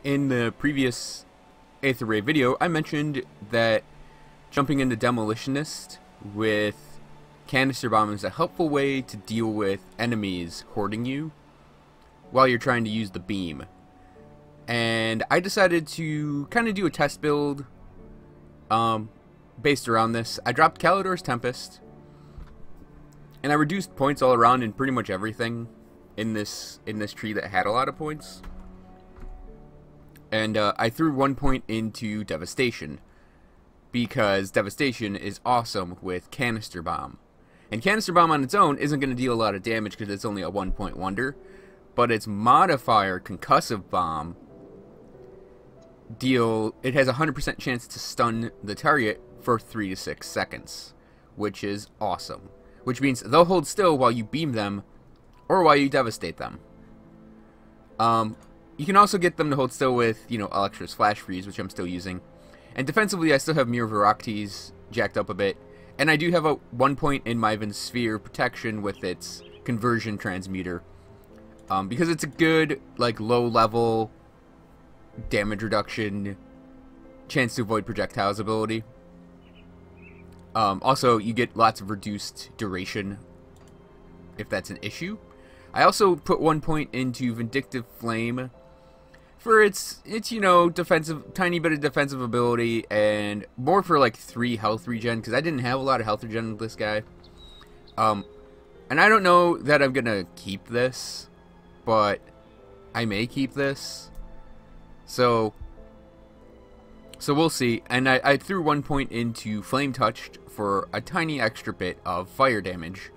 In the previous Aether Ray video, I mentioned that jumping into Demolitionist with Canister Bomb is a helpful way to deal with enemies hoarding you while you're trying to use the beam. And I decided to kind of do a test build based around this. I dropped Kalidor's Tempest, and I reduced points all around in pretty much everything in this tree that had a lot of points. And I threw 1 point into Devastation, because Devastation is awesome with Canister Bomb. And Canister Bomb on its own isn't going to deal a lot of damage because it's only a 1-point wonder, but its modifier, Concussive Bomb, it has a 100% chance to stun the target for 3 to 6 seconds, which is awesome. Which means they'll hold still while you beam them, or while you devastate them. You can also get them to hold still with, Electra's Flash Freeze, which I'm still using. And defensively, I still have Mirror Veractes jacked up a bit. And I do have a 1 point in Myvan's Sphere protection with its Conversion Transmuter. Because it's a good, low-level damage reduction, chance to avoid projectiles ability. Also, you get lots of reduced duration, if that's an issue. I also put 1 point into Vindictive Flame for its defensive, tiny bit of defensive ability, and more for 3 health regen, because I didn't have a lot of health regen with this guy. And I don't know that I'm gonna keep this, but I may keep this. So we'll see. And I threw 1 point into Flame Touched for a tiny extra bit of fire damage.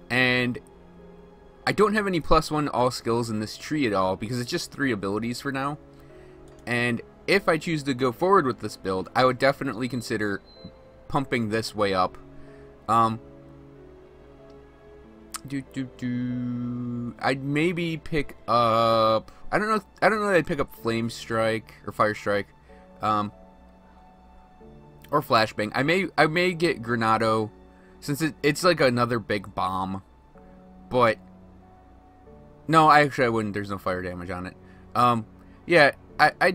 And I don't have any +1 all skills in this tree at all, because it's just 3 abilities for now. And if I choose to go forward with this build, I would definitely consider pumping this way up. I'd maybe pick up, I don't know that I'd pick up Flame Strike or Fire Strike, or Flashbang. I may get Granado, since it's like another big bomb. But no, I wouldn't. There's no fire damage on it. Yeah, I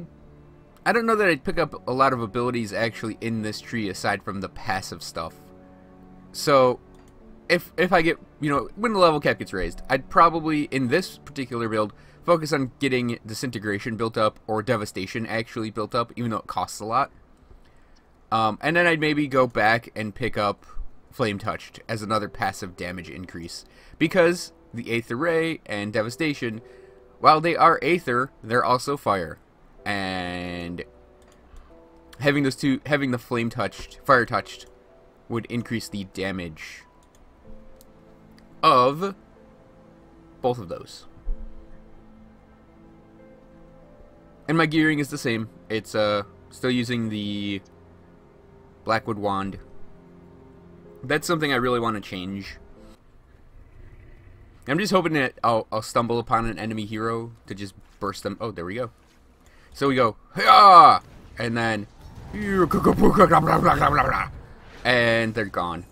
don't know that I'd pick up a lot of abilities actually in this tree aside from the passive stuff. So if I get, when the level cap gets raised, I'd probably, in this particular build, focus on getting Disintegration built up or Devastation actually built up, even though it costs a lot. And then I'd maybe go back and pick up Flame Touched as another passive damage increase, because the Aether Ray and Devastation, while they are Aether, they're also fire. And having those two, having the Flame Touched, Fire Touched, would increase the damage of both of those. And my gearing is the same. It's still using the Blackwood Wand. That's something I really want to change. I'm just hoping that I'll stumble upon an enemy hero to just burst them. Oh, there we go. So we go, Hiya! And then, and they're gone.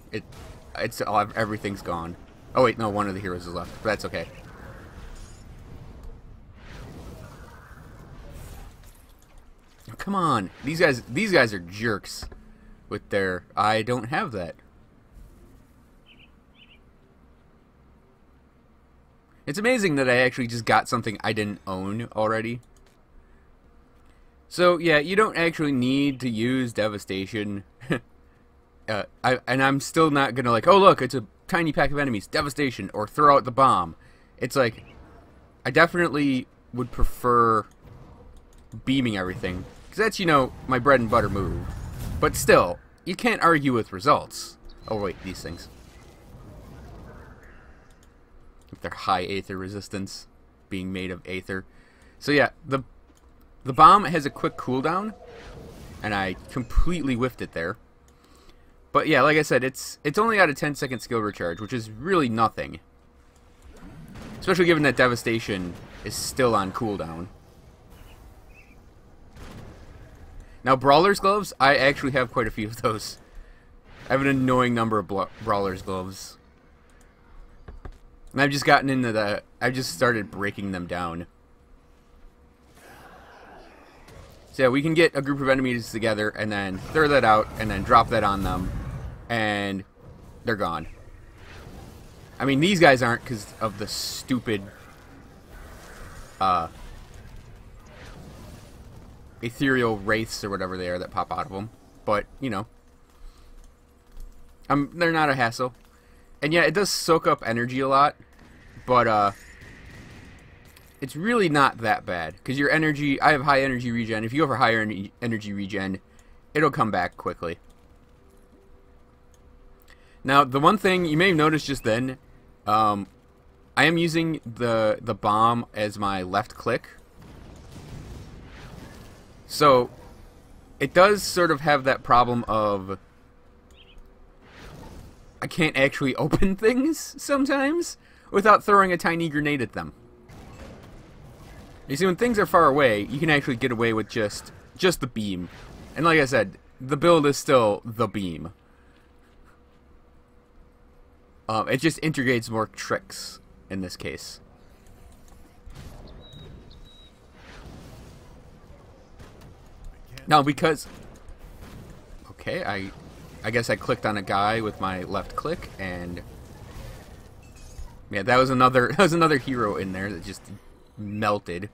Everything's gone. Oh wait, no, one of the heroes is left, but that's okay. Come on, these guys are jerks with their. I don't have that. It's amazing that I actually just got something I didn't own already. So yeah, you don't actually need to use Devastation. And I'm still not gonna oh look, it's a tiny pack of enemies, Devastation, or throw out the bomb. It's I definitely would prefer beaming everything, because that's, my bread and butter move. But still, you can't argue with results. Oh wait, these things. With their high Aether resistance, being made of Aether. So yeah, the bomb has a quick cooldown, and I completely whiffed it there. But yeah, like I said, it's only got a 10-second skill recharge, which is really nothing. Especially given that Devastation is still on cooldown. Now, Brawler's Gloves, I actually have quite a few of those. I have an annoying number of Brawler's Gloves. And I've just gotten into I've just started breaking them down. So yeah, we can get a group of enemies together and then throw that out and then drop that on them, and they're gone. I mean, these guys aren't because of the stupid ethereal wraiths or whatever they are that pop out of them. But, you know, they're not a hassle. And yeah, it does soak up energy a lot, but it's really not that bad. Because your energy, I have high energy regen. If you have a higher energy regen, it'll come back quickly. Now, the one thing you may have noticed just then, I am using the bomb as my left click. So, it does sort of have that problem of I can't actually open things sometimes without throwing a tiny grenade at them. You see, when things are far away, you can actually get away with just the beam. And like I said, the build is still the beam. It just integrates more tricks in this case. Now, because... Okay, I guess I clicked on a guy with my left click, and... Yeah, that was another hero in there that just melted.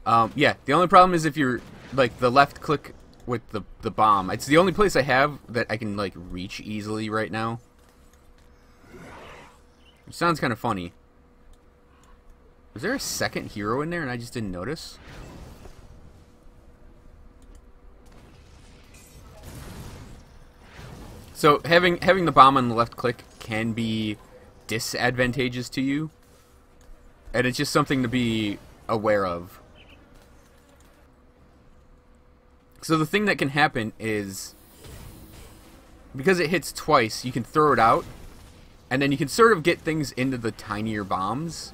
Yeah, the only problem is if you're, like, the left click with the bomb. It's the only place I have that I can, like, reach easily right now. It sounds kind of funny. Was there a second hero in there and I just didn't notice? So having the bomb on the left click can be disadvantageous to you, and it's just something to be aware of. So the thing that can happen is, because it hits twice, you can throw it out, and then you can sort of get things into the tinier bombs,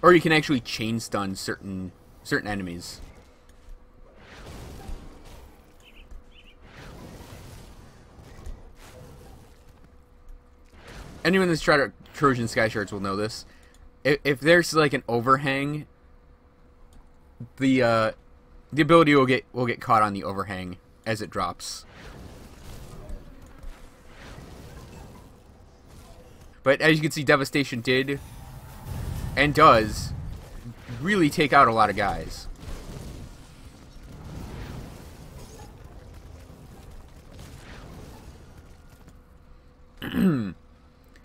or you can actually chain stun certain enemies. Anyone that's tried Trojan Sky Shards will know this. If there's like an overhang, the ability will get caught on the overhang as it drops. But as you can see, Devastation did and does really take out a lot of guys.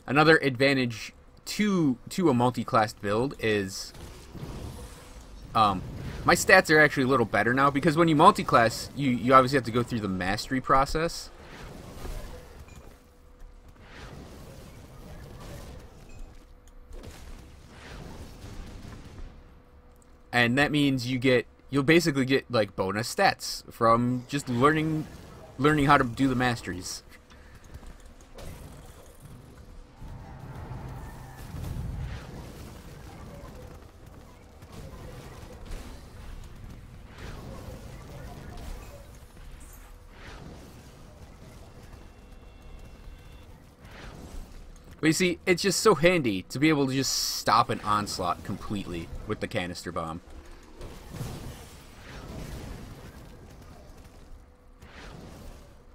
Another advantage to a multi-classed build is my stats are actually a little better now, because when you multi-class, you obviously have to go through the mastery process. And that means you'll basically get like bonus stats from just learning how to do the masteries. But you see, it's just so handy to be able to just stop an onslaught completely with the Canister Bomb.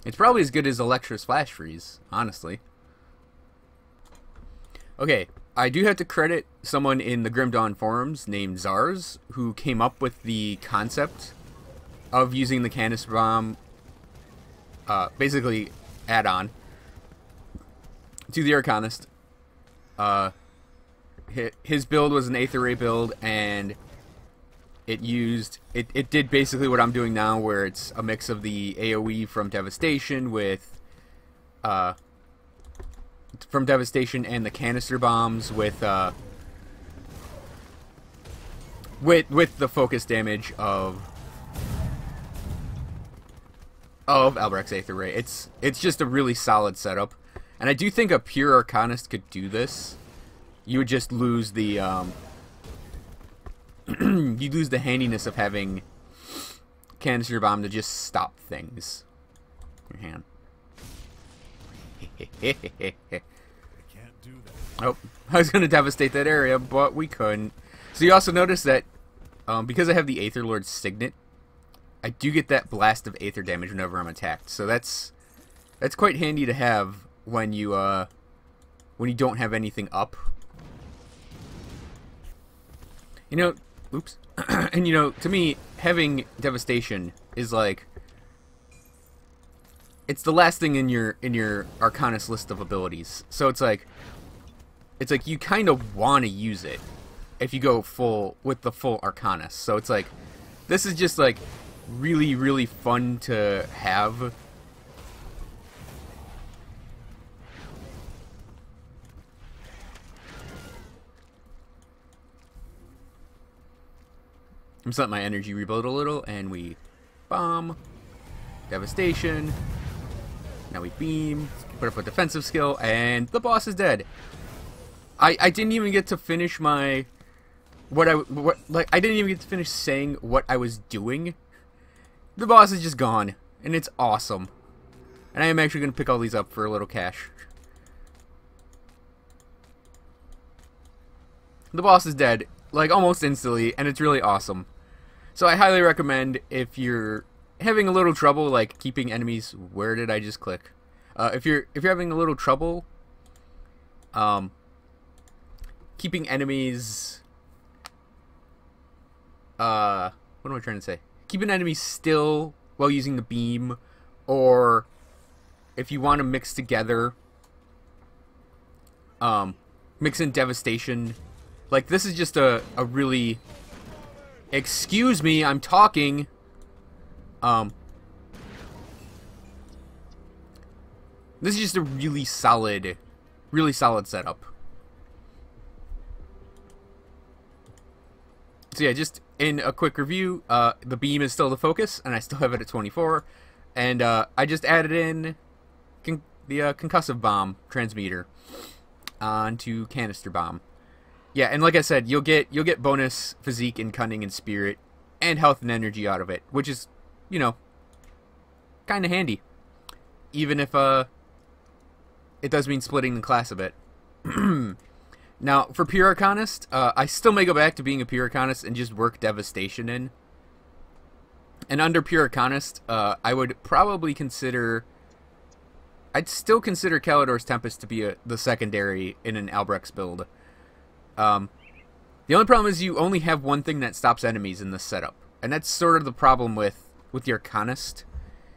It's probably as good as Electra's Flash Freeze, honestly. Okay, I do have to credit someone in the Grim Dawn forums named Zars, who came up with the concept of using the Canister Bomb, basically add-on to the Arcanist. His build was an Aether Ray build, and it did basically what I'm doing now, where it's a mix of the AoE from Devastation with and the Canister Bombs with the focus damage of Albrecht's Aether Ray. It's just a really solid setup. And I do think a pure Arcanist could do this. You would just lose the you'd lose the handiness of having Canister Bomb to just stop things. Your hand. I can't do that. Oh, I was gonna devastate that area, but we couldn't. So you also notice that because I have the Aether Lord's Signet, I do get that blast of Aether damage whenever I'm attacked. So that's quite handy to have when you don't have anything up. You know, oops. And you know, to me, having Devastation is like, it's the last thing in your Arcanist list of abilities. So it's like you kind of want to use it if you go full with the full Arcanist. So it's like, this is just like really, really fun to have. I'm just letting my energy rebuild a little, and we bomb, devastation. Now we beam, put up a defensive skill, and the boss is dead. I didn't even get to finish my I didn't even get to finish saying what I was doing. The boss is just gone, and it's awesome. And I am actually going to pick all these up for a little cash. The boss is dead, like almost instantly, and it's really awesome. So I highly recommend, if you're having a little trouble like keeping enemies, where did I just click? If you're having a little trouble keeping enemies what am I trying to say? Keeping enemies still while using the beam, or if you want to mix together mix in devastation. Like, this is just a really, excuse me, I'm talking. This is just a really solid setup. So yeah, just in a quick review, the beam is still the focus, and I still have it at 24. And I just added in the concussive bomb transmitter onto Canister Bomb. Yeah, and like I said, you'll get bonus physique and cunning and spirit and health and energy out of it, which is, you know, kind of handy. Even if it does mean splitting the class a bit. Now, for pure Arcanist, I still may go back to being a pure Arcanist and just work Devastation in. And under pure Arcanist, I would probably consider, I'd still consider Kalidor's Tempest to be the secondary in an Albrecht's build. The only problem is you only have one thing that stops enemies in this setup, and that's sort of the problem with the Arcanist,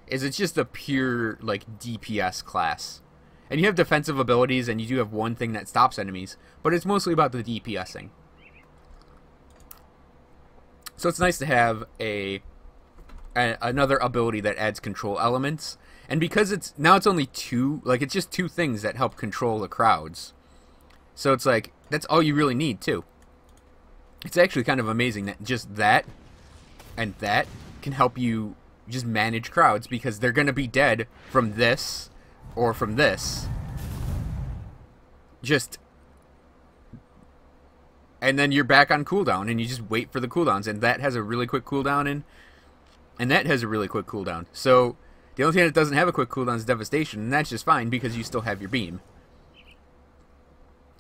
is it's just a pure like DPS class, and you have defensive abilities, and you do have one thing that stops enemies, but it's mostly about the DPSing. So it's nice to have another ability that adds control elements, and because it's only two, like it's just two things that help control the crowds. So it's like, that's all you really need, too. It's actually kind of amazing that just that and that can help you just manage crowds, because they're going to be dead from this or from this. And then you're back on cooldown, and you just wait for the cooldowns, and that has a really quick cooldown, and that has a really quick cooldown. So the only thing that doesn't have a quick cooldown is Devastation, and that's just fine because you still have your beam.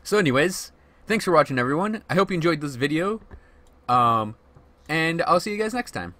So anyways, thanks for watching, everyone. I hope you enjoyed this video, and I'll see you guys next time.